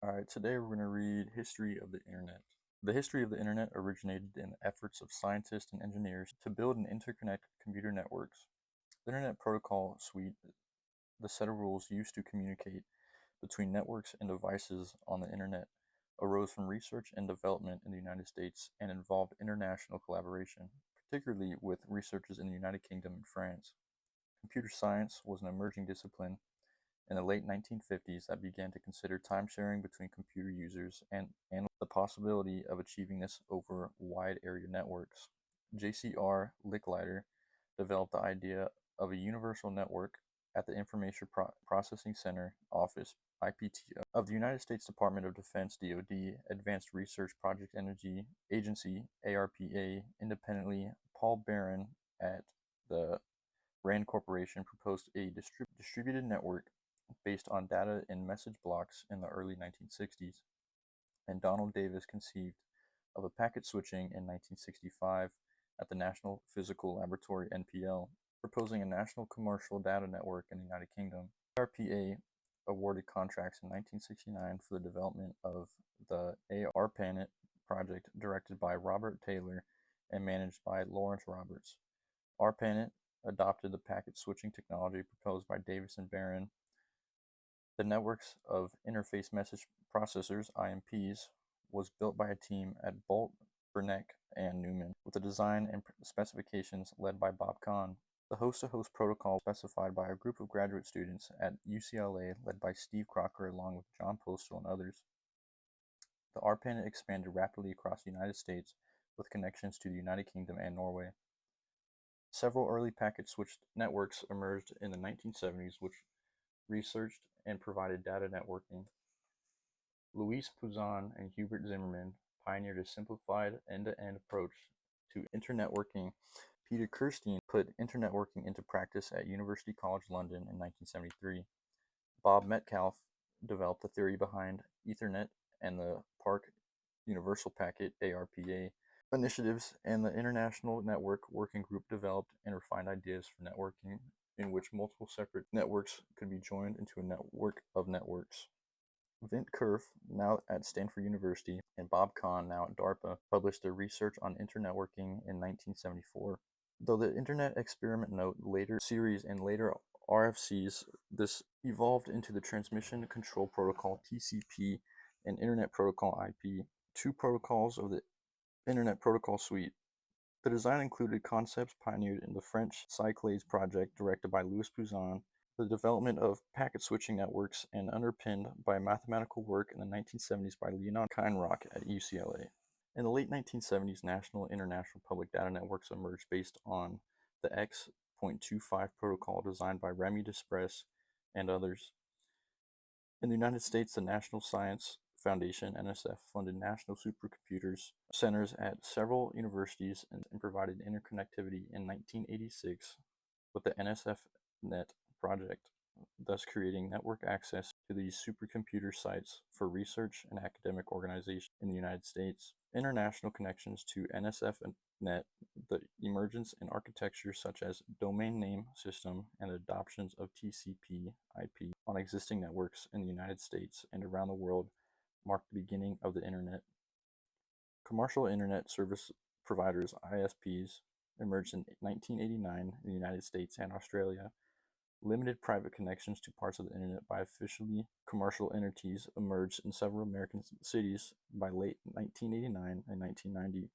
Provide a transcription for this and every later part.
Alright, today we're going to read History of the Internet. The history of the Internet originated in the efforts of scientists and engineers to build and interconnect computer networks. The Internet Protocol Suite, the set of rules used to communicate between networks and devices on the Internet, arose from research and development in the United States and involved international collaboration, particularly with researchers in the United Kingdom and France. Computer science was an emerging discipline in the late 1950s that began to consider time sharing between computer users and the possibility of achieving this over wide area networks. JCR Licklider developed the idea of a universal network at the Information Processing Center Office IPTO of the United States Department of Defense DoD Advanced Research Project Energy Agency ARPA independently. Paul Barron at the RAND Corporation proposed a distributed network based on data in message blocks in the early 1960s, and Donald Davis conceived of a packet switching in 1965 at the National Physical Laboratory NPL, proposing a national commercial data network in the United Kingdom. ARPA awarded contracts in 1969 for the development of the ARPANET project, directed by Robert Taylor and managed by Lawrence Roberts. ARPANET adopted the packet switching technology proposed by Davis and Barron. The networks of interface message processors (IMPs) was built by a team at Bolt, Beranek, and Newman, with the design and specifications led by Bob Kahn. The host-to-host protocol was specified by a group of graduate students at UCLA led by Steve Crocker along with John Postel and others. The ARPANET expanded rapidly across the United States with connections to the United Kingdom and Norway. Several early packet switched networks emerged in the 1970s which researched and provided data networking. Luis Puzan and Hubert Zimmermann pioneered a simplified end-to-end approach to internetworking. Peter Kirstein put internetworking into practice at University College London in 1973. Bob Metcalfe developed the theory behind Ethernet and the Park Universal Packet (ARPA) initiatives, and the International Network Working Group developed and refined ideas for networking in which multiple separate networks could be joined into a network of networks. Vint Cerf, now at Stanford University, and Bob Kahn, now at DARPA, published their research on internetworking in 1974. Though the Internet Experiment Note later series and later RFCs, this evolved into the Transmission Control Protocol (TCP) and Internet Protocol (IP), two protocols of the Internet Protocol Suite. The design included concepts pioneered in the French Cyclades project directed by Louis Puzan, the development of packet switching networks, and underpinned by mathematical work in the 1970s by Leonard Kinroch at UCLA. In the late 1970s, national and international public data networks emerged based on the X.25 protocol designed by Remy Despres and others. In the United States, the National Science Foundation (NSF) funded national supercomputers centers at several universities and provided interconnectivity in 1986 with the NSF-NET project, thus creating network access to these supercomputer sites for research and academic organizations in the United States. International connections to NSF-NET, the emergence in architectures such as domain name system, and adoptions of TCP/IP on existing networks in the United States and around the world marked the beginning of the Internet. Commercial Internet Service Providers (ISPs) emerged in 1989 in the United States and Australia. Limited private connections to parts of the Internet by officially commercial entities emerged in several American cities by late 1989 and 1990.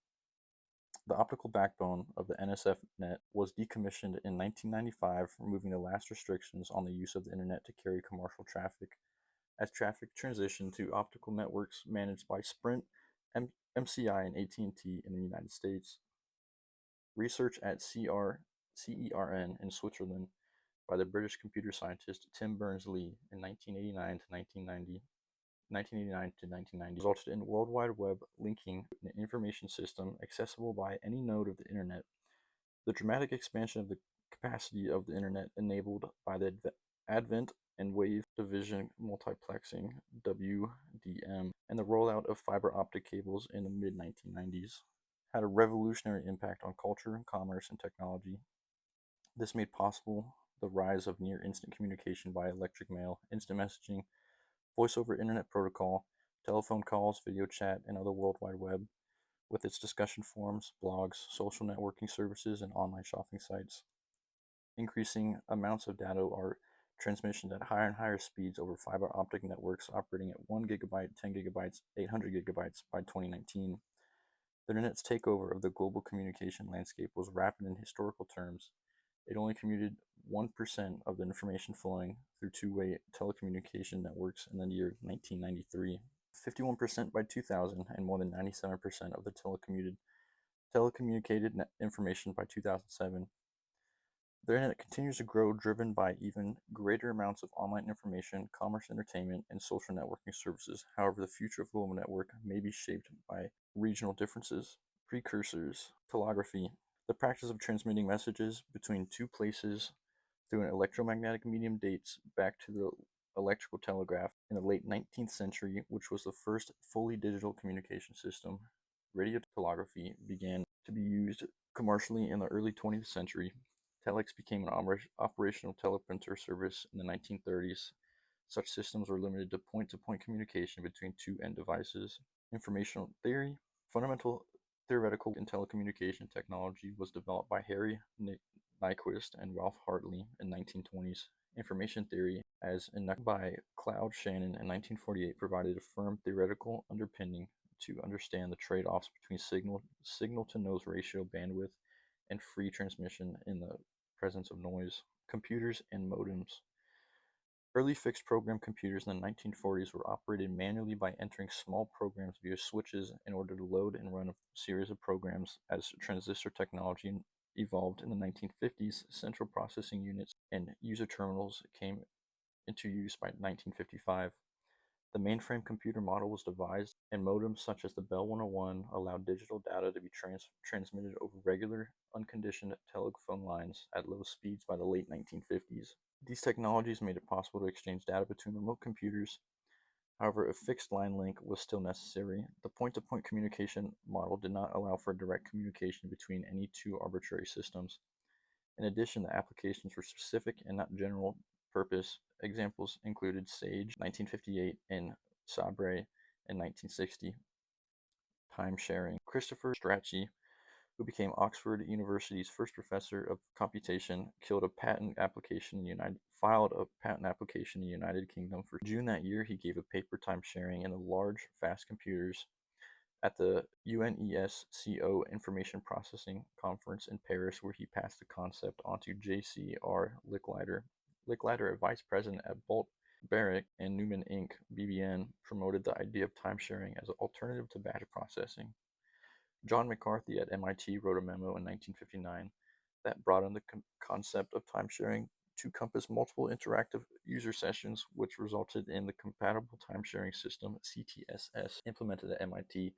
The optical backbone of the NSF-NET was decommissioned in 1995, removing the last restrictions on the use of the Internet to carry commercial traffic, as traffic transitioned to optical networks managed by Sprint, MCI, and AT&T in the United States. Research at CERN in Switzerland by the British computer scientist Tim Berners-Lee in 1989 to 1990 resulted in World Wide Web linking, an information system accessible by any node of the Internet. The dramatic expansion of the capacity of the Internet enabled by the advent and wave division multiplexing (WDM) and the rollout of fiber optic cables in the mid-1990s had a revolutionary impact on culture, commerce, and technology. This made possible the rise of near-instant communication by electric mail, instant messaging, voice over Internet protocol, telephone calls, video chat, and other World Wide Web, with its discussion forums, blogs, social networking services, and online shopping sites. Increasing amounts of data are transmissioned at higher and higher speeds over fiber optic networks operating at 1 gigabyte, 10 gigabytes, 800 gigabytes by 2019. The internet's takeover of the global communication landscape was rapid in historical terms. It only commuted 1% of the information flowing through two-way telecommunication networks in the year 1993, 51% by 2000, and more than 97% of the telecommunicated information by 2007. The internet continues to grow, driven by even greater amounts of online information, commerce, entertainment, and social networking services. However, the future of the global network may be shaped by regional differences. Precursors: telegraphy, the practice of transmitting messages between two places through an electromagnetic medium, dates back to the electrical telegraph in the late 19th century, which was the first fully digital communication system. Radiotelegraphy began to be used commercially in the early 20th century. Telex became an operational teleprinter service in the 1930s. Such systems were limited to point-to-point communication between two end devices. Informational theory: fundamental theoretical in telecommunication technology was developed by Harry Nyquist and Ralph Hartley in the 1920s. Information theory, as enacted by Claude Shannon in 1948, provided a firm theoretical underpinning to understand the trade-offs between signal-to-noise ratio, bandwidth, and free transmission in the presence of noise. Computers and modems. Early fixed-program computers in the 1940s were operated manually by entering small programs via switches in order to load and run a series of programs. As transistor technology evolved in the 1950s, central processing units and user terminals came into use by 1955. The mainframe computer model was devised, and modems such as the Bell 101 allowed digital data to be transmitted over regular, unconditioned telephone lines at low speeds by the late 1950s. These technologies made it possible to exchange data between remote computers. However, a fixed line link was still necessary. The point-to-point communication model did not allow for direct communication between any two arbitrary systems. In addition, the applications were specific and not general purpose. Examples included Sage 1958 and Sabre in 1960. Time sharing. Christopher Strachey, who became Oxford University's first professor of computation, filed a patent application in the United Kingdom. For June that year, he gave a paper time sharing in the Large Fast Computers at the UNESCO Information Processing Conference in Paris, where he passed the concept on to J.C.R. Licklider. Licklider, a vice president at Bolt Berac and Newman Inc. (BBN), promoted the idea of time sharing as an alternative to batch processing. John McCarthy at MIT wrote a memo in 1959 that broadened the concept of time sharing to encompass multiple interactive user sessions, which resulted in the Compatible Time Sharing System (CTSS) implemented at MIT.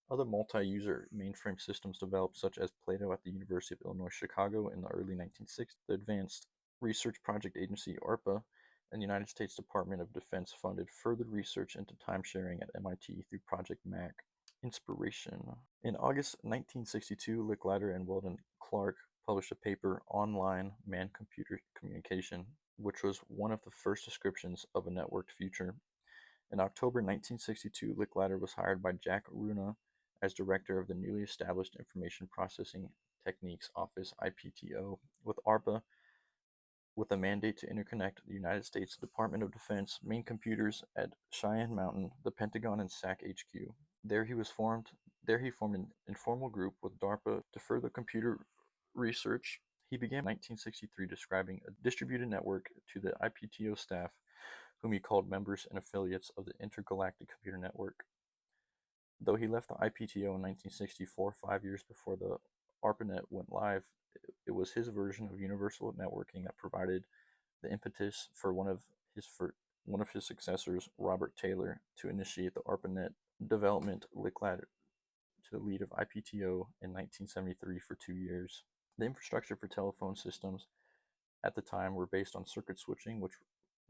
Other multi-user mainframe systems developed, such as Plato at the University of Illinois Chicago in the early 1960s. The Advanced Research Project Agency (ARPA) and the United States Department of Defense funded further research into time sharing at MIT through Project MAC. Inspiration. In August 1962, Licklider and Weldon Clark published a paper, Online Man-Computer Communication, which was one of the first descriptions of a networked future. In October 1962, Licklider was hired by Jack Runa as director of the newly established Information Processing Techniques Office (IPTO), with ARPA with a mandate to interconnect the United States Department of Defense main computers at Cheyenne Mountain, the Pentagon, and SAC HQ. There he formed an informal group with DARPA to further computer research. He began in 1963 describing a distributed network to the IPTO staff, whom he called members and affiliates of the Intergalactic Computer Network. Though he left the IPTO in 1964, 5 years before the ARPANET went live, it was his version of universal networking that provided the impetus for one of his successors, Robert Taylor, to initiate the ARPANET development. Licklider to the lead of IPTO in 1973 for 2 years. The infrastructure for telephone systems at the time were based on circuit switching, which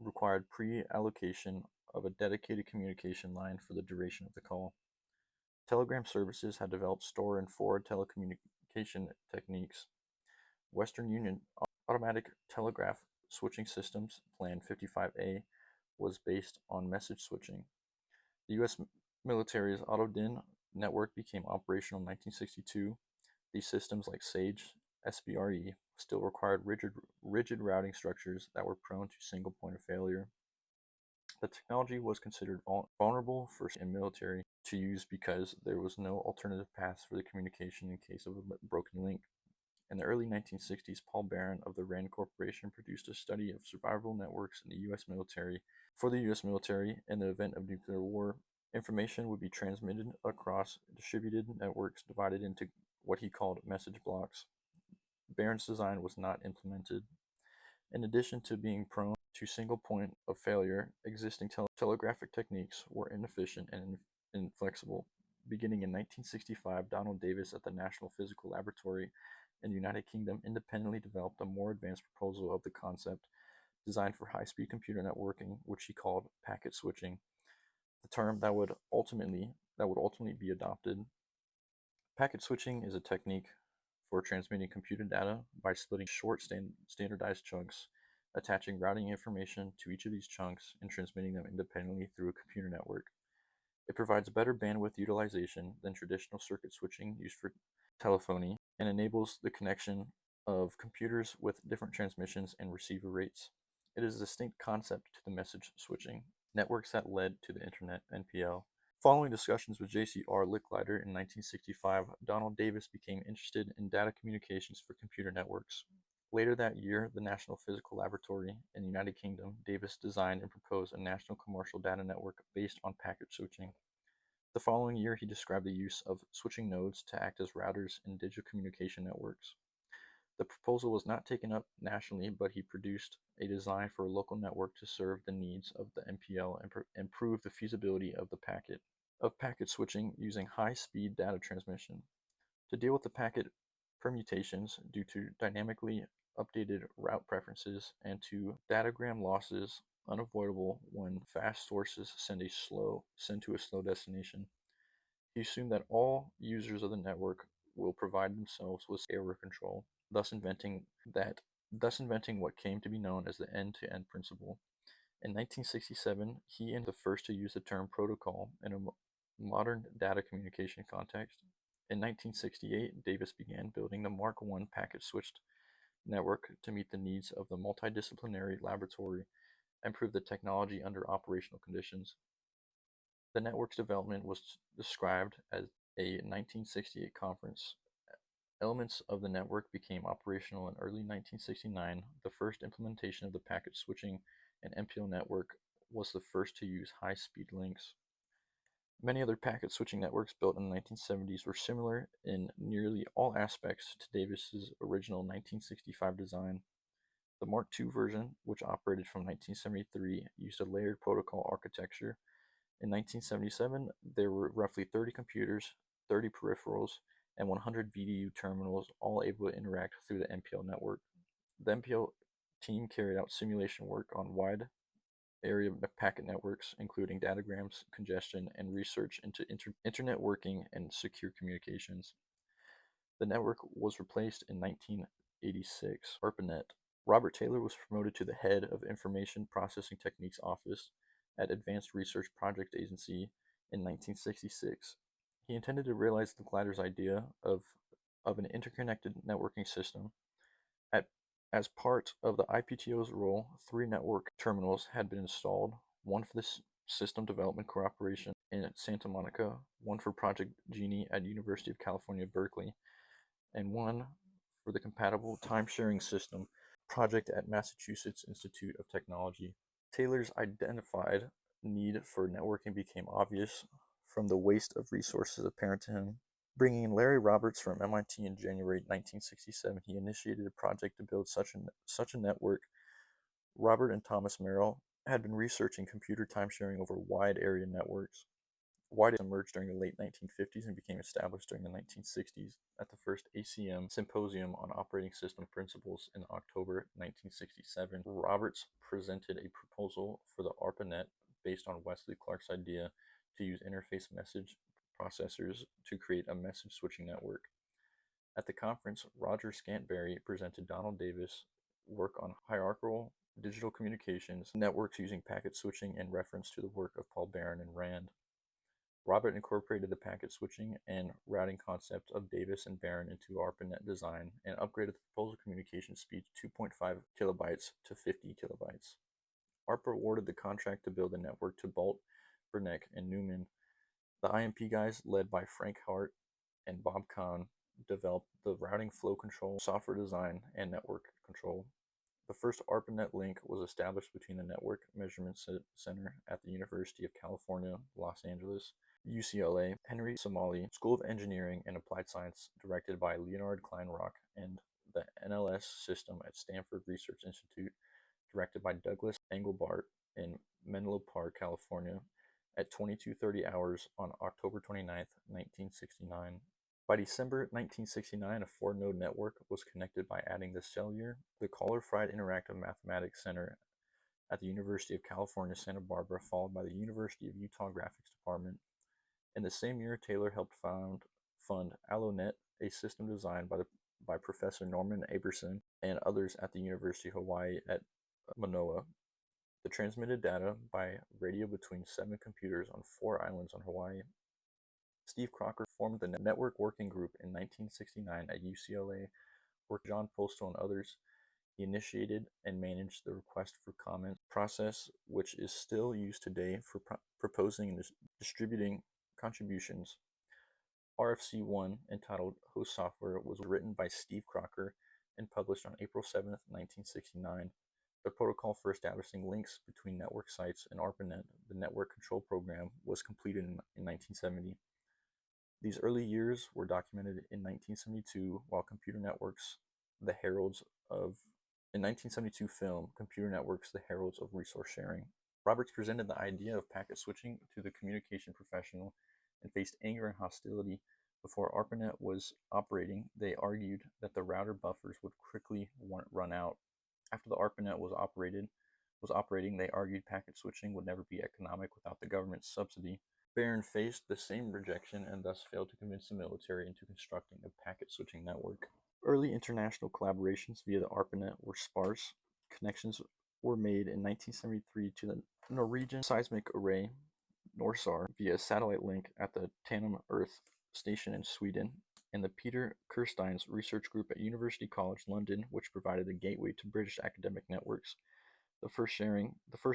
required pre-allocation of a dedicated communication line for the duration of the call. Telegram services had developed store and forward telecommunication techniques. Western Union Automatic Telegraph Switching Systems Plan 55A was based on message switching. The U.S. military's Autodin network became operational in 1962. These systems, like SAGE, SBRE, still required rigid routing structures that were prone to single point of failure. The technology was considered vulnerable for in military to use because there was no alternative paths for the communication in case of a broken link. In the early 1960s, Paul Barron of the RAND Corporation produced a study of survivable networks in the U.S. military. For the U.S. military, in the event of nuclear war, information would be transmitted across distributed networks divided into what he called message blocks. Barron's design was not implemented. In addition to being prone to single point of failure, existing telegraphic techniques were inefficient and inflexible. Beginning in 1965, Donald Davis at the National Physical Laboratory in the United Kingdom independently developed a more advanced proposal of the concept designed for high-speed computer networking, which he called packet switching, the term that would ultimately be adopted. Packet switching is a technique for transmitting computer data by splitting short standardized chunks, attaching routing information to each of these chunks, and transmitting them independently through a computer network. It provides better bandwidth utilization than traditional circuit switching used for telephony and enables the connection of computers with different transmissions and receiver rates. It is a distinct concept to the message switching networks that led to the Internet (NPL). Following discussions with J.C.R. Licklider in 1965, Donald Davis became interested in data communications for computer networks. Later that year, the National Physical Laboratory in the United Kingdom, Davis designed and proposed a national commercial data network based on packet switching. The following year, he described the use of switching nodes to act as routers in digital communication networks. The proposal was not taken up nationally, but he produced a design for a local network to serve the needs of the NPL and prove the feasibility of packet switching using high-speed data transmission. To deal with the packet permutations due to dynamically updated route preferences and to datagram losses unavoidable when fast sources send to a slow destination, he assumed that all users of the network will provide themselves with error control, thus inventing what came to be known as the end-to-end principle. In 1967, he and the first to use the term protocol in a modern data communication context. In 1968, Davis began building the Mark I packet switched network to meet the needs of the multidisciplinary laboratory and prove the technology under operational conditions. The network's development was described as a 1968 conference. Elements of the network became operational in early 1969. The first implementation of the packet switching and NPL network was the first to use high-speed links. Many other packet switching networks built in the 1970s were similar in nearly all aspects to Davis's original 1965 design. The Mark II version, which operated from 1973, used a layered protocol architecture. In 1977, there were roughly 30 computers, 30 peripherals, and 100 VDU terminals, all able to interact through the NPL network. The NPL team carried out simulation work on wide area packet networks, including datagrams, congestion, and research into internet working and secure communications. The network was replaced in 1986. ARPANET. Robert Taylor was promoted to the head of Information Processing Techniques Office at Advanced Research Project Agency in 1966. He intended to realize the glider's idea of an interconnected networking system. As part of the IPTO's role, 3 network terminals had been installed, one for the System Development Corporation in Santa Monica, one for Project Genie at University of California, Berkeley, and one for the Compatible Time-Sharing System project at Massachusetts Institute of Technology. Taylor's identified need for networking became obvious from the waste of resources apparent to him. Bringing in Larry Roberts from MIT in January 1967, he initiated a project to build such a network. Robert and Thomas Merrill had been researching computer time-sharing over wide area networks. Wide emerged during the late 1950s and became established during the 1960s at the first ACM Symposium on Operating System Principles in October 1967. Roberts presented a proposal for the ARPANET based on Wesley Clark's idea to use interface message processors to create a message switching network. At the conference, Roger Scantberry presented Donald Davis' work on hierarchical digital communications networks using packet switching in reference to the work of Paul Barron and RAND. Robert incorporated the packet switching and routing concept of Davis and Barron into ARPANET design and upgraded the proposal communication speed to 2.5 kilobytes to 50 kilobytes. ARPA awarded the contract to build the network to Bolt, Burnett, and Newman. The IMP guys, led by Frank Hart and Bob Kahn, developed the routing flow control, software design, and network control. The first ARPANET link was established between the Network Measurement Center at the University of California, Los Angeles, UCLA, Henry Somali School of Engineering and Applied Science, directed by Leonard Kleinrock, and the NLS system at Stanford Research Institute, directed by Douglas Engelbart in Menlo Park, California, at 22:30 hours on October 29, 1969. By December 1969, a four-node network was connected by adding the cellular, the Caller-Fried Interactive Mathematics Center at the University of California, Santa Barbara, followed by the University of Utah Graphics Department. In the same year, Taylor helped fund AlloNet, a system designed by Professor Norman Aberson and others at the University of Hawaii at Manoa. The transmitted data by radio between 7 computers on 4 islands on Hawaii. Steve Crocker formed the Network Working Group in 1969 at UCLA, where John Postel and others. He initiated and managed the request for comment process, which is still used today for proposing and distributing contributions. RFC1, entitled Host Software, was written by Steve Crocker and published on April 7, 1969. The protocol for establishing links between network sites and ARPANET, the network control program, was completed in 1970. These early years were documented in 1972 while Computer Networks, the Heralds of in 1972 film, Computer Networks, the Heralds of Resource Sharing. Roberts presented the idea of packet switching to the communication professional and faced anger and hostility. Before ARPANET was operating, they argued that the router buffers would quickly run out. After the ARPANET was operating, they argued packet switching would never be economic without the government's subsidy. Barron faced the same rejection and thus failed to convince the military into constructing a packet switching network. Early international collaborations via the ARPANET were sparse. Connections were made in 1973 to the Norwegian seismic array NORSAR via satellite link at the Tannum Earth Station in Sweden, and the Peter Kirstein's research group at University College London, which provided the gateway to British academic networks, the first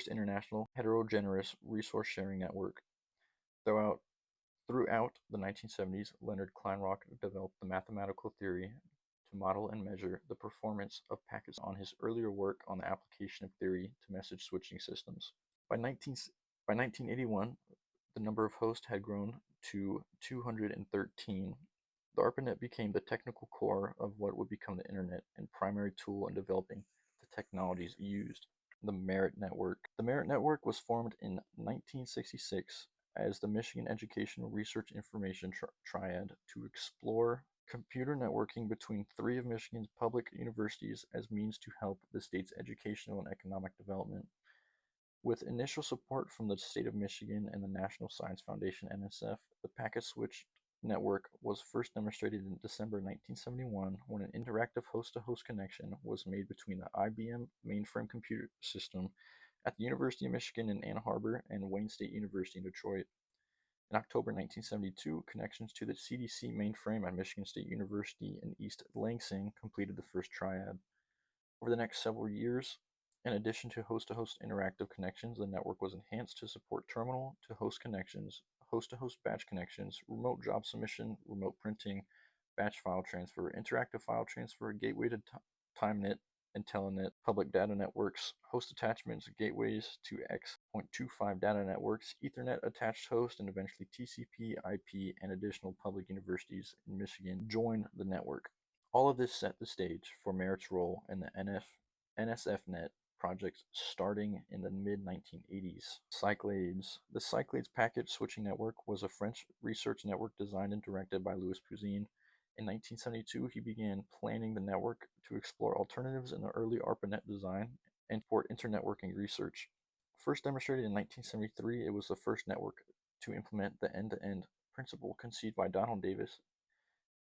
international heterogeneous resource sharing network. Throughout the 1970s, Leonard Kleinrock developed the mathematical theory to model and measure the performance of packets on his earlier work on the application of theory to message switching systems. By 1981, the number of hosts had grown to 213. The ARPANET became the technical core of what would become the Internet and primary tool in developing the technologies used. The Merit Network. The Merit Network was formed in 1966 as the Michigan Educational Research Information Triad to explore computer networking between 3 of Michigan's public universities as means to help the state's educational and economic development. With initial support from the state of Michigan and the National Science Foundation (NSF), the packet switch network was first demonstrated in December 1971 when an interactive host-to-host connection was made between the IBM mainframe computer system at the University of Michigan in Ann Arbor and Wayne State University in Detroit. In October 1972, connections to the CDC mainframe at Michigan State University in East Lansing completed the first triad. Over the next several years, in addition to host-to-host interactive connections, the network was enhanced to support terminal-to-host connections, host-to-host batch connections, remote job submission, remote printing, batch file transfer, interactive file transfer, gateway to TimeNet and Telenet, public data networks, host attachments, gateways to X.25 data networks, Ethernet attached host, and eventually TCP, IP, and additional public universities in Michigan joined the network. All of this set the stage for Merit's role in the NSFNet project starting in the mid-1980s. Cyclades. The Cyclades packet switching network was a French research network designed and directed by Louis Pouzin. In 1972, he began planning the network to explore alternatives in the early ARPANET design and support internetworking research. First demonstrated in 1973, it was the first network to implement the end-to-end principle conceived by Donald Davis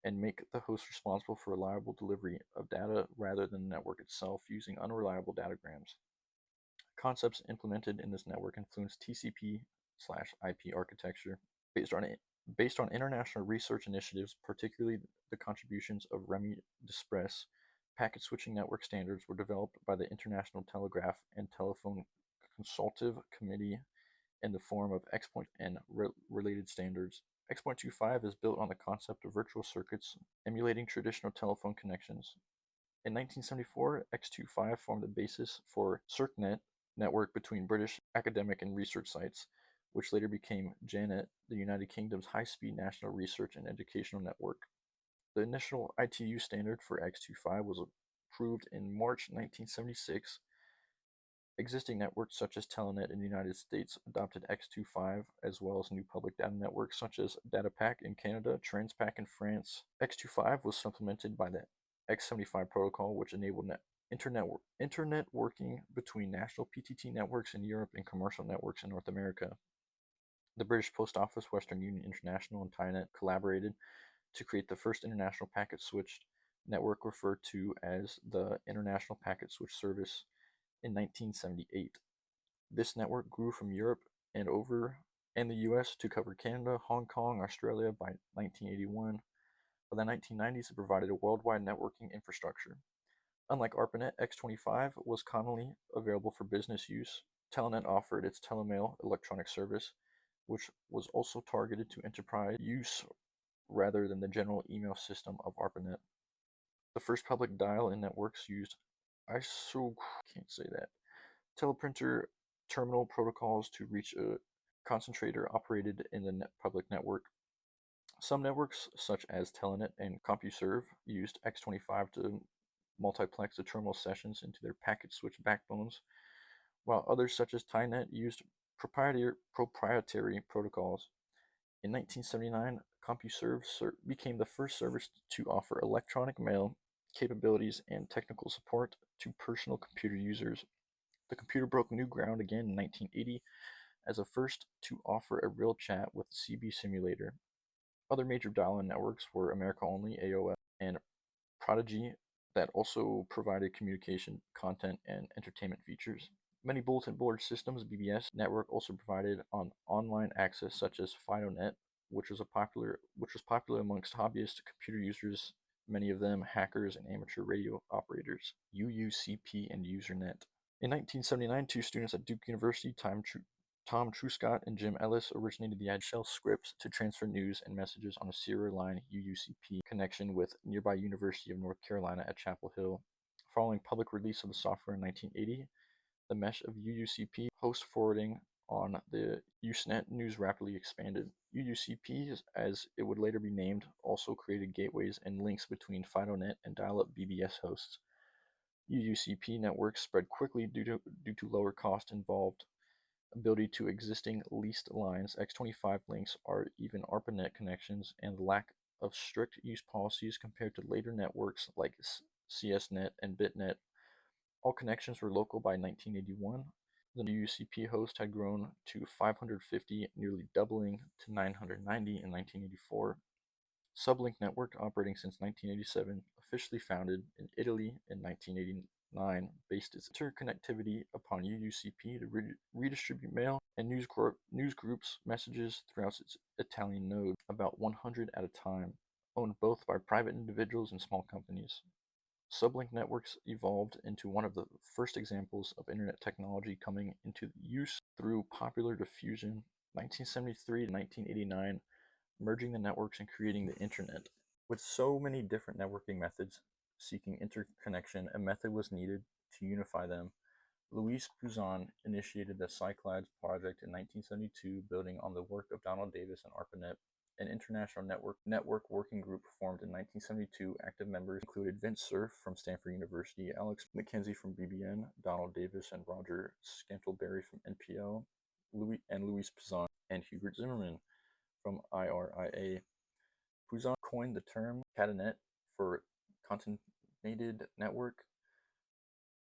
and make the host responsible for reliable delivery of data rather than the network itself using unreliable datagrams. Concepts implemented in this network influenced TCP/IP architecture Based on it, based on international research initiatives, particularly the contributions of Remy Despres, packet switching network standards were developed by the International Telegraph and Telephone Consultative Committee in the form of X-Point and related standards. X.25 is built on the concept of virtual circuits emulating traditional telephone connections. In 1974, X.25 formed the basis for CircNet network between British academic and research sites, which later became JANET, the United Kingdom's high-speed national research and educational network. The initial ITU standard for X.25 was approved in March 1976. Existing networks such as Telenet in the United States adopted X.25, as well as new public data networks such as DataPack in Canada, Transpac in France. X.25 was supplemented by the X.75 protocol, which enabled internet working between national PTT networks in Europe and commercial networks in North America. The British Post Office, Western Union International, and Tynet collaborated to create the first international packet switched network, referred to as the International Packet Switch Service, in 1978. This network grew from Europe and the US to cover Canada, Hong Kong, Australia by 1981. By the 1990s, it provided a worldwide networking infrastructure. Unlike ARPANET, X.25 was commonly available for business use. Telenet offered its telemail electronic service, which was also targeted to enterprise use rather than the general email system of ARPANET. The first public dial-in networks used teleprinter terminal protocols to reach a concentrator operated in the public network. Some networks, such as Telenet and CompuServe, used X.25 to multiplex the terminal sessions into their packet switch backbones, while others, such as Tynet, used proprietary protocols. In 1979, CompuServe became the first service to offer electronic mail capabilities and technical support to personal computer users. The computer broke new ground again in 1980 as the first to offer a real chat with the CB simulator. Other major dial-in networks were America Only, AOL, and Prodigy, that also provided communication, content, and entertainment features. Many bulletin board systems, BBS network, also provided online access, such as FidoNet, which was popular amongst hobbyist computer users, many of them hackers and amateur radio operators. UUCP and Usernet. In 1979, two students at Duke University, Tom Truscott and Jim Ellis, originated the shell scripts to transfer news and messages on a serial line UUCP connection with nearby University of North Carolina at Chapel Hill. Following public release of the software in 1980, the mesh of UUCP host forwarding on the Usenet news rapidly expanded. UUCP, as it would later be named, also created gateways and links between FidoNet and dial-up BBS hosts. UUCP networks spread quickly due to lower cost involved ability to existing leased lines. X.25 links are even ARPANET connections, and the lack of strict use policies compared to later networks like CSNet and BitNet. All connections were local by 1981. The UUCP host had grown to 550, nearly doubling to 990 in 1984. Sublink Network, operating since 1987, officially founded in Italy in 1989, based its interconnectivity upon UUCP to redistribute mail and news groups messages throughout its Italian node, about 100 at a time, owned both by private individuals and small companies. Sublink networks evolved into one of the first examples of internet technology coming into use through popular diffusion, 1973 to 1989, merging the networks and creating the internet. With so many different networking methods seeking interconnection, a method was needed to unify them. Luis Pouzan initiated the Cyclades project in 1972, building on the work of Donald Davis and ARPANET. An international network working group formed in 1972. Active members included Vint Cerf from Stanford University, Alex McKenzie from BBN, Donald Davis and Roger Scantlebury from NPL, Luis Pouzan, and Hubert Zimmerman from IRIA. Pouzan coined the term cadenet for concatenated network.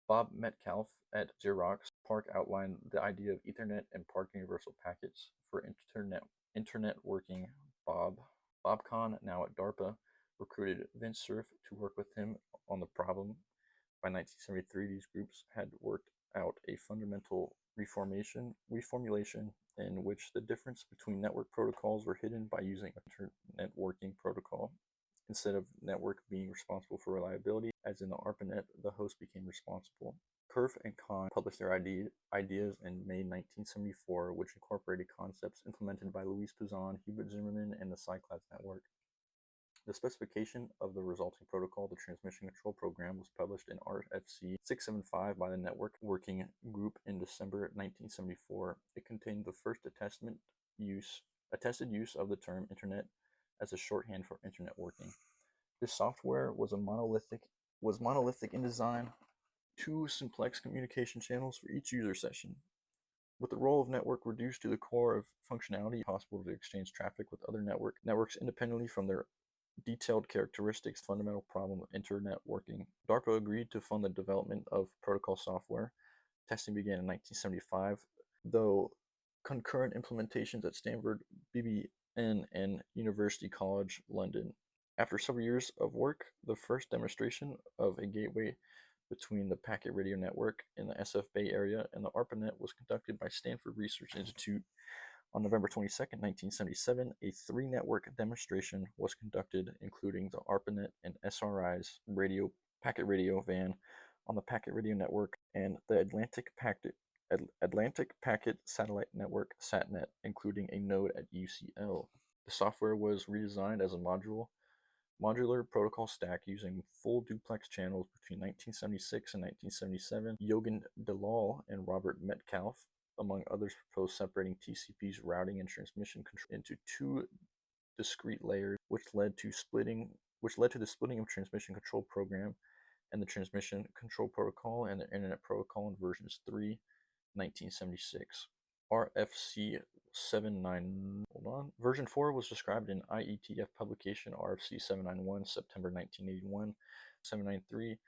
Bob Metcalfe at Xerox PARC outlined the idea of Ethernet and PARC universal packets for internet working. Bob Kahn, now at DARPA, recruited Vint Cerf to work with him on the problem. By 1973, these groups had worked out a fundamental reformulation in which the difference between network protocols were hidden by using Internet Working Protocol. Instead of network being responsible for reliability, as in the ARPANET, the host became responsible. Kerf and Kahn published their ideas in May 1974, which incorporated concepts implemented by Louis Pouzin, Hubert Zimmermann, and the Cyclades network. The specification of the resulting protocol, the Transmission Control Program, was published in RFC 675 by the Network Working Group in December 1974. It contained the first attested use of the term Internet as a shorthand for Internet working. This software was monolithic in design, 2 simplex communication channels for each user session. With the role of network reduced to the core of functionality, it's possible to exchange traffic with other networks independently from their detailed characteristics, fundamental problem of Internet working. DARPA agreed to fund the development of protocol software. Testing began in 1975, though concurrent implementations at Stanford, BBN, and University College London. After several years of work, the first demonstration of a gateway between the Packet Radio Network in the SF Bay Area and the ARPANET was conducted by Stanford Research Institute. On November 22, 1977, a 3-network demonstration was conducted, including the ARPANET and SRI's packet radio van on the Packet Radio Network and the Atlantic Packet Satellite Network (SATNET), including a node at UCL. The software was redesigned as a modular protocol stack using full duplex channels between 1976 and 1977. Jürgen Dahlal and Robert Metcalfe, among others, proposed separating TCP's routing and transmission control into 2 discrete layers, which led to the splitting of Transmission Control Program and the Transmission Control Protocol and the Internet Protocol in versions 3, 1976. RFC 79. Version 4 was described in IETF publication RFC 791, September 1981. 793.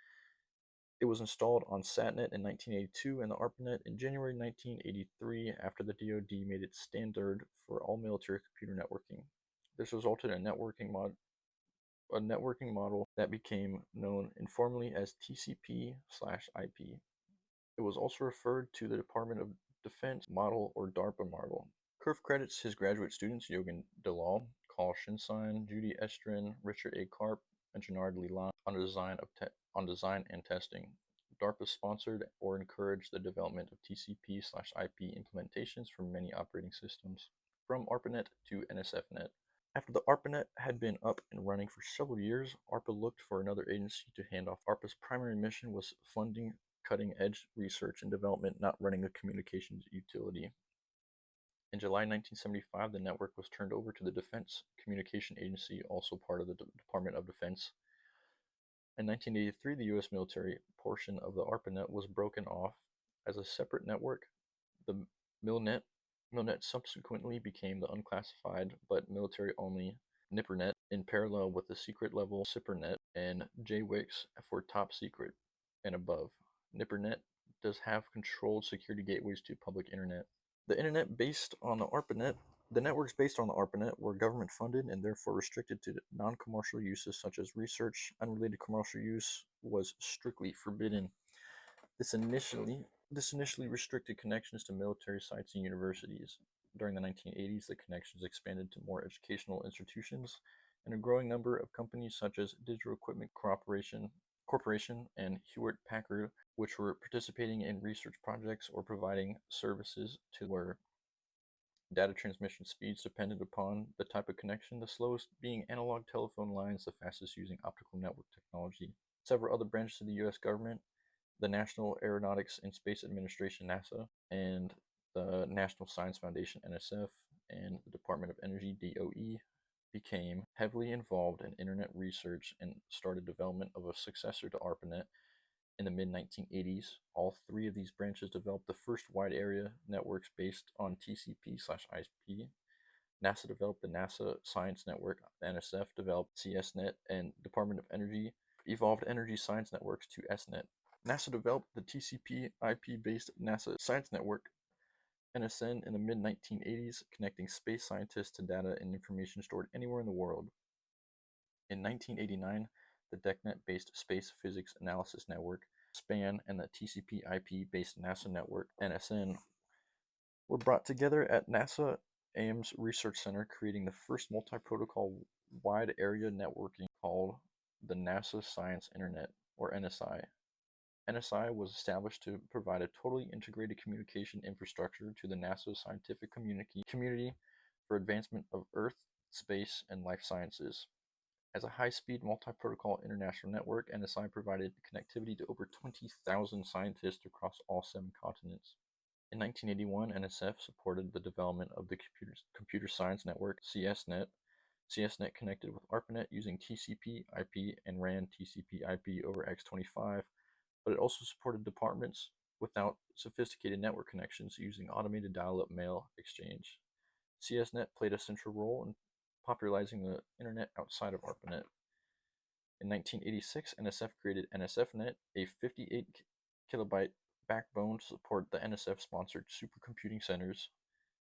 It was installed on SATNET in 1982 and the ARPANET in January 1983 after the DoD made it standard for all military computer networking. This resulted in a networking model that became known informally as TCP/IP. It was also referred to the Department of Defense model or DARPA model. Kerf credits his graduate students Jürgen Dahlal, Carl Shinstein, Judy Estrin, Richard A. Karp, and Gennard Leland on design and testing. DARPA sponsored or encouraged the development of TCP/IP implementations for many operating systems, from ARPANET to NSFNet. After the ARPANET had been up and running for several years, ARPA looked for another agency to hand off. ARPA's primary mission was funding cutting-edge research and development, not running a communications utility. In July 1975, the network was turned over to the Defense Communication Agency, also part of the Department of Defense. In 1983, the U.S. military portion of the ARPANET was broken off as a separate network. The MILNET subsequently became the unclassified but military-only NIPRNet, in parallel with the secret-level SIPRNet and JWICS for top secret and above. NIPRNet does have controlled security gateways to public internet. The networks based on the ARPANET were government funded and therefore restricted to non-commercial uses such as research. Unrelated commercial use was strictly forbidden. This initially restricted connections to military sites and universities. During the 1980s, the connections expanded to more educational institutions and a growing number of companies such as Digital Equipment Corporation and Hewlett-Packard, which were participating in research projects or providing services to where data transmission speeds depended upon the type of connection, the slowest being analog telephone lines, the fastest using optical network technology. Several other branches of the U.S. government, the National Aeronautics and Space Administration, NASA, and the National Science Foundation, NSF, and the Department of Energy, DOE, became heavily involved in internet research and started development of a successor to ARPANET in the mid-1980s. All 3 of these branches developed the first wide area networks based on TCP/IP. NASA developed the NASA Science Network, NSF developed CSNet, and Department of Energy evolved Energy Science Networks to SNet. NASA developed the TCP/IP-based NASA Science Network, NSN, in the mid-1980s, connecting space scientists to data and information stored anywhere in the world. In 1989, the DECnet-based Space Physics Analysis Network, SPAN, and the TCP/IP-based NASA network, NSN, were brought together at NASA Ames Research Center, creating the first multi-protocol wide area networking called the NASA Science Internet, or NSI. NSI was established to provide a totally integrated communication infrastructure to the NASA scientific community for advancement of Earth, space, and life sciences. As a high-speed multi-protocol international network, NSI provided connectivity to over 20,000 scientists across all 7 continents. In 1981, NSF supported the development of the Computer Science Network, CSNet. CSNet connected with ARPANET using TCP/IP and ran TCP/IP over X25, but it also supported departments without sophisticated network connections using automated dial-up mail exchange. CSNet played a central role in popularizing the internet outside of ARPANET. In 1986, NSF created NSFNet, a 58 kilobyte backbone to support the NSF-sponsored supercomputing centers.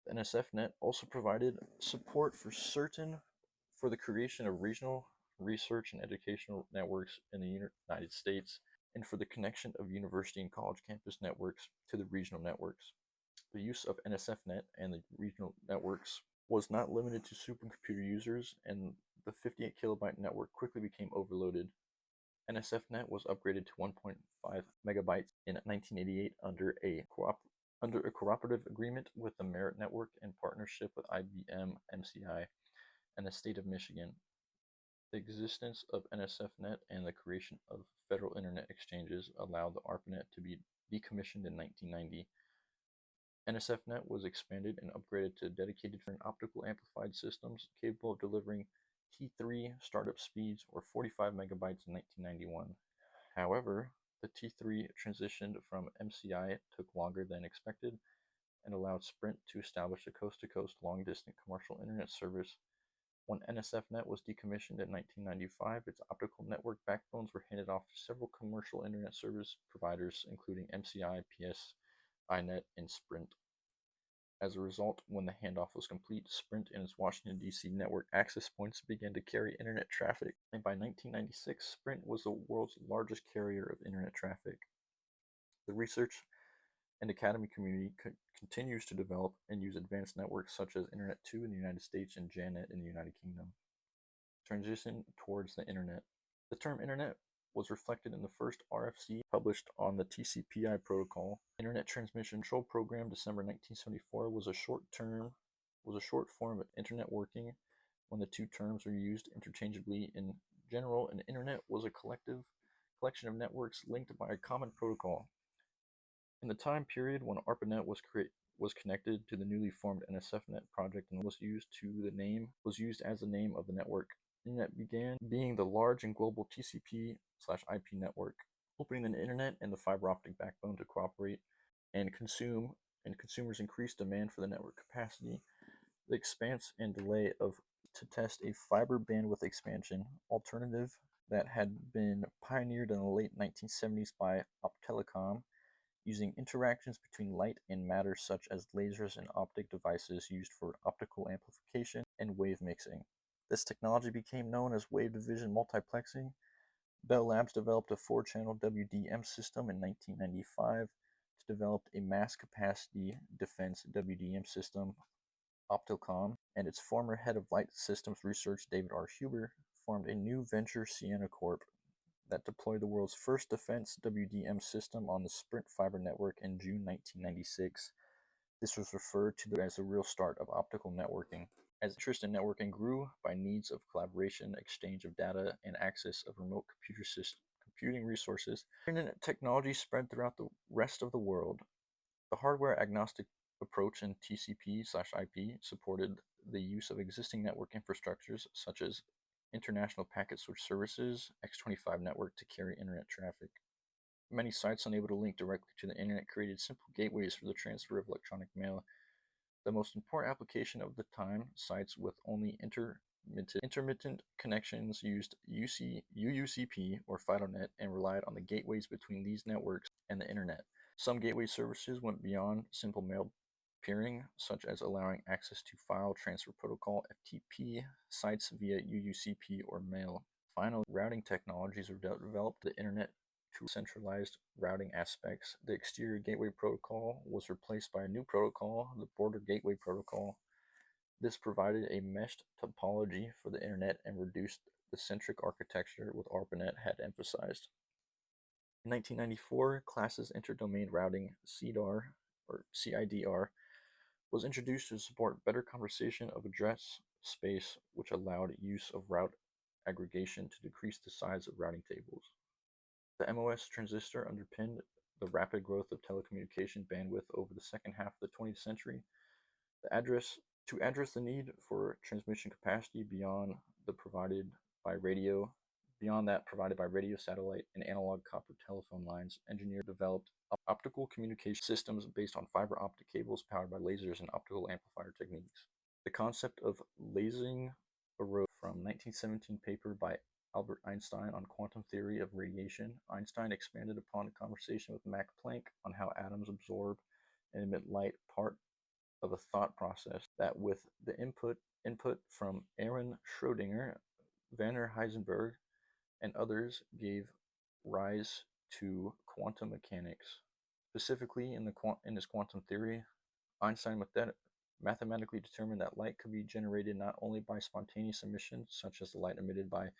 The NSFNet also provided support for the creation of regional research and educational networks in the United States and for the connection of university and college campus networks to the regional networks. The use of NSFNet and the regional networks was not limited to supercomputer users, and the 58 kilobyte network quickly became overloaded. NSFNet was upgraded to 1.5 megabytes in 1988 under a cooperative agreement with the Merit Network in partnership with IBM, MCI, and the state of Michigan. The existence of NSFNet and the creation of federal internet exchanges allowed the ARPANET to be decommissioned in 1990. NSFNet was expanded and upgraded to dedicated for optical amplified systems capable of delivering T3 startup speeds or 45 megabytes in 1991. However, the T3 transition from MCI took longer than expected and allowed Sprint to establish a coast-to-coast long-distance commercial internet service. When NSFNet was decommissioned in 1995, its optical network backbones were handed off to several commercial internet service providers, including MCI, PSINet, and Sprint. As a result, when the handoff was complete, Sprint and its Washington, D.C. network access points began to carry internet traffic, and by 1996, Sprint was the world's largest carrier of internet traffic. The research and academy community continues to develop and use advanced networks such as Internet 2 in the United States and JANET in the United Kingdom. Transition towards the Internet. The term Internet was reflected in the first RFC published on the TCP/IP protocol. Internet Transmission Control Program, December 1974, was a short form of Internet working when the two terms are used interchangeably. In general, an Internet was a collection of networks linked by a common protocol. In the time period when ARPANET was connected to the newly formed NSFNet project and was used as the name of the network, Internet began being the large and global TCP/IP network, opening the Internet and the fiber optic backbone to cooperate and consumers increased demand for the network capacity. The expanse and delay to test a fiber bandwidth expansion alternative that had been pioneered in the late 1970s by Optelecom, using interactions between light and matter such as lasers and optic devices used for optical amplification and wave mixing. This technology became known as wave division multiplexing. Bell Labs developed a 4-channel WDM system in 1995 to develop a mass capacity defense WDM system. Optelecom and its former head of light systems research, David R. Huber, formed a new venture, Ciena Corp, that deployed the world's first defense WDM system on the Sprint fiber network in June 1996. This was referred to as the real start of optical networking. As interest in networking grew by needs of collaboration, exchange of data, and access of remote computing resources, internet technology spread throughout the rest of the world. The hardware-agnostic approach in TCP/IP supported the use of existing network infrastructures such as International Packet Switch Services, X25 network to carry internet traffic. Many sites unable to link directly to the internet created simple gateways for the transfer of electronic mail. The most important application of the time, sites with only intermittent connections used UUCP or FidoNet and relied on the gateways between these networks and the internet. Some gateway services went beyond simple mail peering, such as allowing access to File Transfer Protocol (FTP) sites via UUCP or mail. Finally, routing technologies were developed. The internet to centralized routing aspects. The Exterior Gateway Protocol was replaced by a new protocol, the Border Gateway Protocol. This provided a meshed topology for the Internet and reduced the centric architecture with ARPANET had emphasized. In 1994, Classes Interdomain Routing (CIDR) or CIDR was introduced to support better conversation of address space, which allowed use of route aggregation to decrease the size of routing tables. The MOS transistor underpinned the rapid growth of telecommunication bandwidth over the second half of the 20th century. To address the need for transmission capacity beyond that provided by radio, satellite, and analog copper telephone lines, engineers developed optical communication systems based on fiber optic cables powered by lasers and optical amplifier techniques. The concept of lasing arose from 1917 paper by Albert Einstein on quantum theory of radiation. Einstein expanded upon a conversation with Max Planck on how atoms absorb and emit light, part of a thought process that with the input from Erwin Schrödinger, Werner Heisenberg, and others gave rise to quantum mechanics. Specifically, in his quantum theory, Einstein mathematically determined that light could be generated not only by spontaneous emission, such as the light emitted by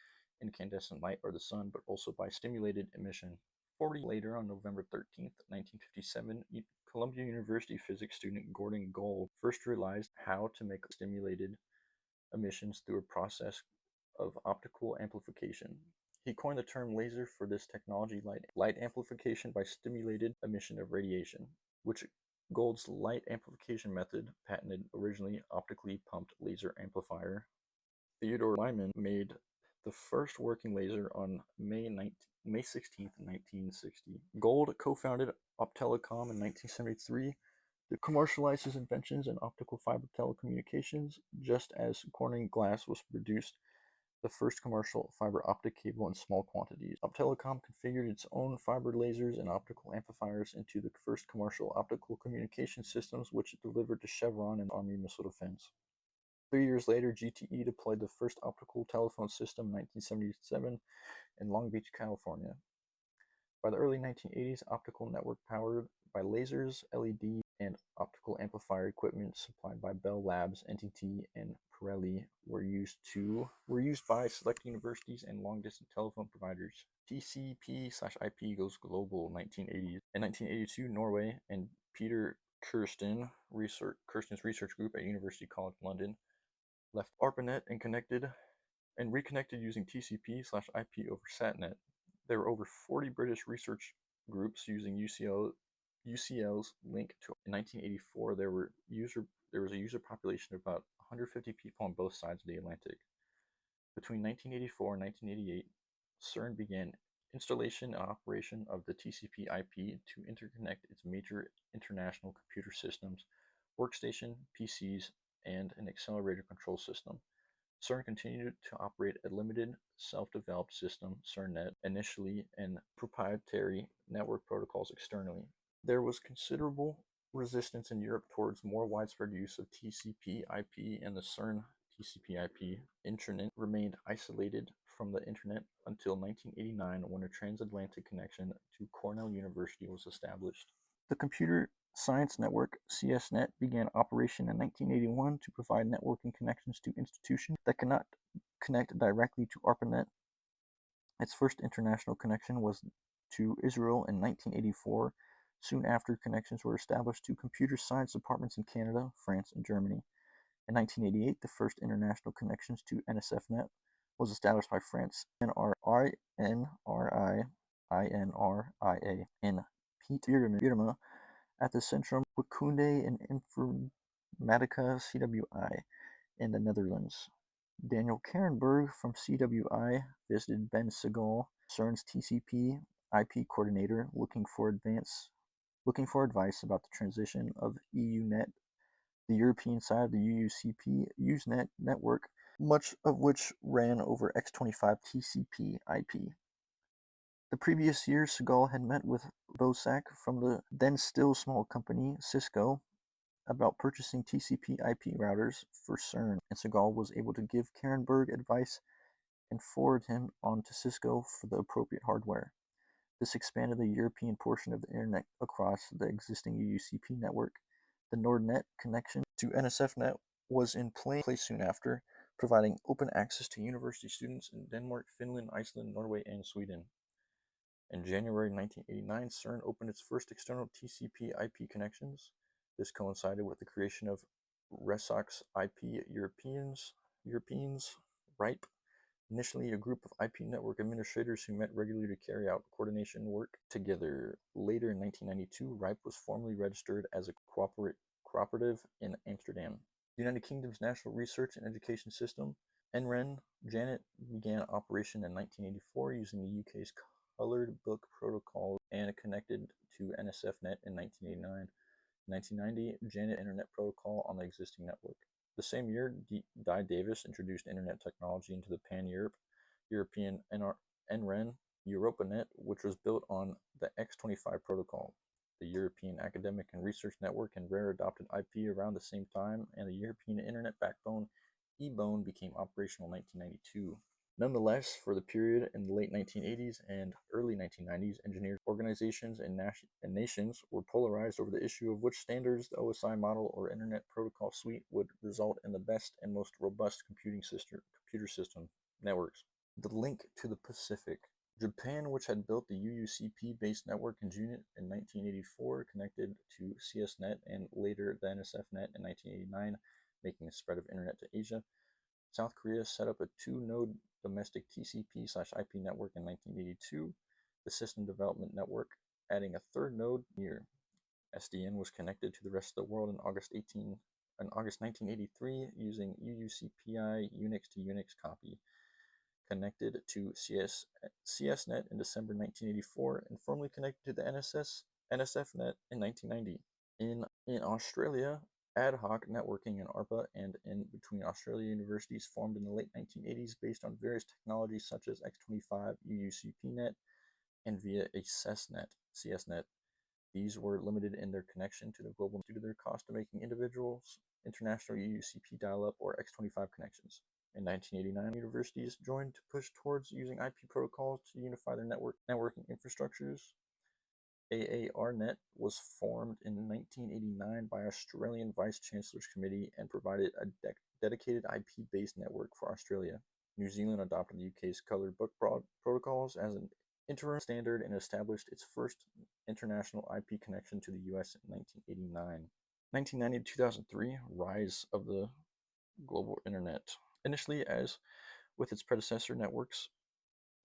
incandescent light or the sun, but also by stimulated emission. 40 years later, on November 13th, 1957, Columbia University physics student Gordon Gould first realized how to make stimulated emissions through a process of optical amplification. He coined the term laser for this technology, light amplification by stimulated emission of radiation, which Gould's light amplification method patented originally optically pumped laser amplifier. Theodore Lyman made the first working laser on May 16, 1960. Gould co-founded Optelecom in 1973 to commercialize his inventions in optical fiber telecommunications, just as Corning Glass was produced the first commercial fiber optic cable in small quantities. Optelecom configured its own fiber lasers and optical amplifiers into the first commercial optical communication systems, which it delivered to Chevron and Army Missile Defense. 3 years later, GTE deployed the first optical telephone system in 1977 in Long Beach, California. By the early 1980s, optical network powered by lasers, LED, and optical amplifier equipment supplied by Bell Labs, NTT, and Pirelli were used by select universities and long-distance telephone providers. TCP/IP goes global 1980s. In 1982, Norway and Peter Kirsten's research group at University College London left ARPANET and reconnected using TCP/IP over SATNET. There were over 40 British research groups using UCL's link to. In 1984, there was a user population of about 150 people on both sides of the Atlantic. Between 1984 and 1988, CERN began installation and operation of the TCP/IP to interconnect its major international computer systems, workstation, PCs, and an accelerator control system. CERN continued to operate a limited, self-developed system, CERNnet, initially, and proprietary network protocols externally. There was considerable resistance in Europe towards more widespread use of TCP/IP, and the CERN TCP/IP intranet remained isolated from the Internet until 1989, when a transatlantic connection to Cornell University was established. The Computer Science Network, CSNet, began operation in 1981 to provide networking connections to institutions that cannot connect directly to ARPANET. Its first international connection was to Israel in 1984. Soon after, connections were established to computer science departments in Canada, France, and Germany. In 1988, the first international connections to NSFNet was established by France, INRIA, and Piet Bierma at the Centrum Wiskunde en Informatica CWI in the Netherlands. Daniel Karenberg from CWI visited Ben Segal, CERN's TCP/IP coordinator, looking for advice about the transition of EUNet, the European side of the Usenet network, much of which ran over X25 TCP/IP. The previous year, Segal had met with Bosak from the then still small company Cisco about purchasing TCP/IP routers for CERN, and Segal was able to give Karenberg advice and forward him on to Cisco for the appropriate hardware. This expanded the European portion of the Internet across the existing UUCP network. The NordNet connection to NSFNet was in place soon after, providing open access to university students in Denmark, Finland, Iceland, Norway, and Sweden. In January 1989, CERN opened its first external TCP/IP connections. This coincided with the creation of Resox IP Europeans, RIPE, initially a group of IP network administrators who met regularly to carry out coordination work together. Later in 1992, RIPE was formally registered as a cooperative in Amsterdam. The United Kingdom's National Research and Education System, NREN, JANET, began operation in 1984 using the UK's Coloured Book Protocol and connected to NSFNet in 1989. In 1990, JANET Internet Protocol on the existing network. The same year, Di Davis introduced Internet technology into the European NREN EuropaNet, which was built on the X25 protocol. The European Academic and Research Network and RARE adopted IP around the same time, and the European Internet backbone, EBONE, became operational in 1992. Nonetheless, for the period in the late 1980s and early 1990s, engineers, organizations, and nations were polarized over the issue of which standards the OSI model or Internet Protocol Suite would result in the best and most robust computer system networks. The link to the Pacific. Japan, which had built the UUCP-based network in June in 1984, connected to CSNet and later the NSFNet in 1989, making the spread of Internet to Asia. South Korea set up a two-node domestic TCP/IP network in 1982, the System Development Network, adding a third node near. SDN was connected to the rest of the world in August 1983 using UUCPI Unix to Unix copy, connected to CSNet in December 1984, and formally connected to the NSFNet in 1990. In Australia, ad hoc networking in ARPA and in between Australia universities formed in the late 1980s based on various technologies such as X25, UUCPNet, and via a CSNet. These were limited in their connection to the global due to their cost of making individuals international UUCP dial-up or X25 connections. In 1989, universities joined to push towards using IP protocols to unify their networking infrastructures. AARNet was formed in 1989 by Australian Vice Chancellor's Committee and provided a dedicated IP-based network for Australia. New Zealand adopted the UK's Coloured Book Protocols as an interim standard and established its first international IP connection to the US in 1989. 1990 to 2003, rise of the global internet. Initially, as with its predecessor networks,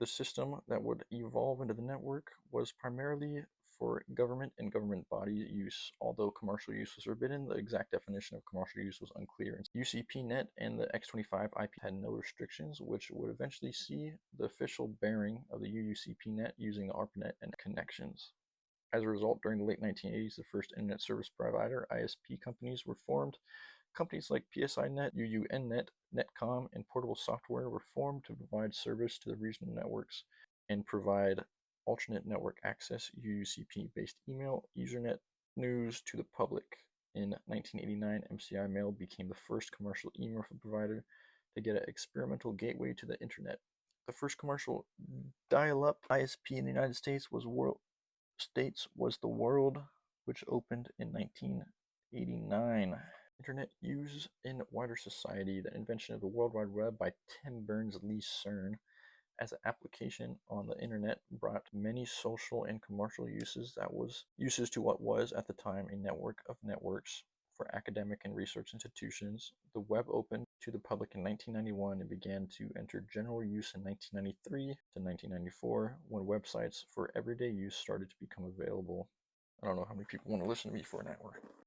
the system that would evolve into the network was primarily for government and government body use, although commercial use was forbidden. The exact definition of commercial use was unclear. UCPNet and the X25 IP had no restrictions, which would eventually see the official bearing of the UUCPNet using the ARPANET and connections. As a result, during the late 1980s, the first internet service provider, ISP companies, were formed. Companies like PSINet, UUNet, Netcom, and Portable Software were formed to provide service to the regional networks and provide alternate network access, UUCP-based email, Usernet news to the public. In 1989, MCI Mail became the first commercial email provider to get an experimental gateway to the internet. The first commercial dial-up ISP in the United States was The World, which opened in 1989. Internet use in wider society. The invention of the World Wide Web by Tim Berners-Lee CERN as an application on the internet brought many social and commercial uses to what was at the time a network of networks for academic and research institutions. The web opened to the public in 1991 and began to enter general use in 1993 to 1994 when websites for everyday use started to become available. I don't know how many people want to listen to me for an hour.